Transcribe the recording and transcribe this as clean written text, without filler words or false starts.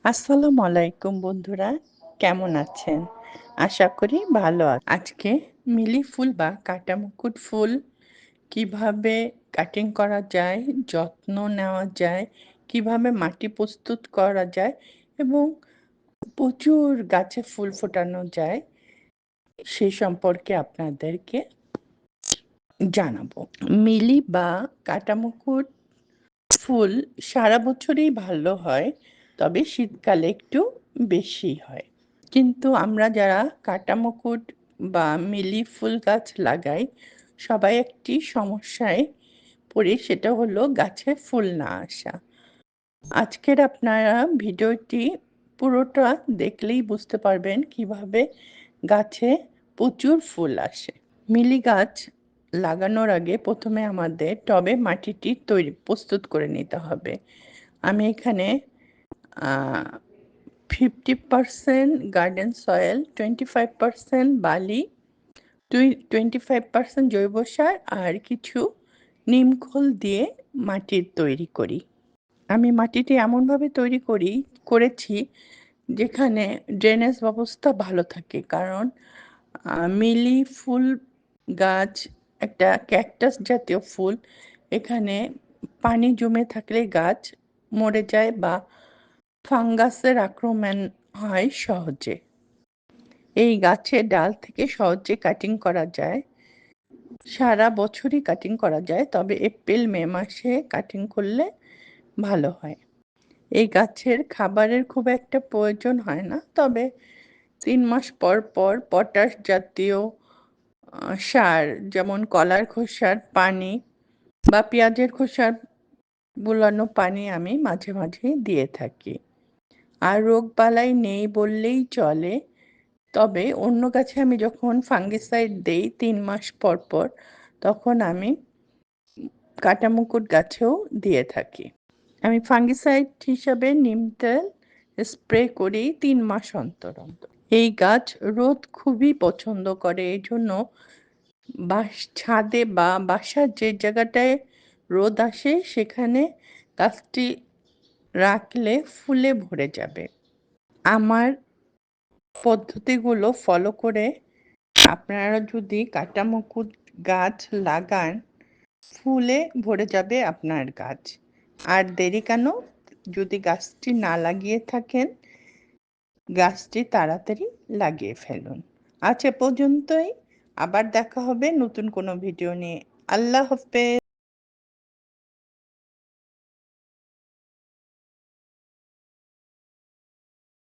আসসালামু আলাইকুম বন্ধুরা, কেমন আছেন? আশা করি ভালো আজকে মিলি ফুল বা কাটা মুকুট ফুল কিভাবে কাটিং করা যায়, যত্ন নেওয়া যায়, কিভাবে মাটি প্রস্তুত করা যায় এবং প্রচুর গাছে ফুল ফোটানো যায় সে সম্পর্কে আপনাদেরকে জানাবো। মিলি বা কাটা মুকুট ফুল সারা বছরই ভালো হয়, তবে শীতকালে একটু বেশি হয়। কিন্তু আমরা যারা কাটা মুকুট বা মিলি ফুল গাছ লাগাই, সবাই একটি সমস্যায় পড়ি, সেটা হলো গাছে ফুল না আসা। আজকের আপনারা ভিডিওটি পুরোটা দেখলেই বুঝতে পারবেন কিভাবে গাছে প্রচুর ফুল আসে। মিলি গাছ লাগানোর আগে প্রথমে আমাদের টবে মাটিটি প্রস্তুত করে নিতে হবে। আমি এখানে 50% গার্ডেন সয়েল, 25% বালি, 25% জৈব সার আর কিছু নিমখোল দিয়ে মাটি তৈরি করি। আমি মাটিটি এমনভাবে করেছি যেখানে ড্রেনেজ ব্যবস্থা ভালো থাকে, কারণ মিলি ফুল গাছ একটা ক্যাকটাস জাতীয় ফুল। এখানে পানি জমে থাকলে গাছ মরে যায় বা ফাঙ্গাসের আক্রমণ হয় সহজে। এই গাছের ডাল থেকে সহজে কাটিং করা যায়, সারা বছরই কাটিং করা যায়, তবে এপ্রিল মে মাসে কাটিং করলে ভালো হয়। এই গাছের খাবারের খুব একটা প্রয়োজন হয় না, তবে 3 মাস পর পর পটাশ জাতীয় সার, যেমন কলার খোসার পানি বা পেঁয়াজের খোসার গুলানো পানি আমি মাঝে মাঝে দিয়ে থাকি। আর রোগবালাই নেই বললেই চলে, তবে অন্য গাছে আমি যখন ফাঙ্গিসাইড দেই 3 মাস পর পর, তখন আমি কাটা মুকুট গাছেও দিয়ে থাকি। আমি ফাঙ্গিসাইড হিসাবে নিম তেল স্প্রে করি 3 মাস অন্তর অন্তর। এই গাছ রোদ খুবই পছন্দ করে, এই জন্য ছাদে বা বাসার যে জায়গাটায় রোদ আসে সেখানে গাছটি রাখলে ফুলে ভরে যাবে। আমার পদ্ধতিগুলো ফলো করে আপনারা যদি কাটা মুকুট গাছ লাগান, ফুলে ভরে যাবে আপনার গাছ। আর দেরি কেন? যদি গাছটি না লাগিয়ে থাকেন, গাছটি তাড়াতাড়ি লাগিয়ে ফেলুন। আজ এ পর্যন্তই। আবার দেখা হবে নতুন কোনো ভিডিও নিয়ে। আল্লাহ হাফেজ।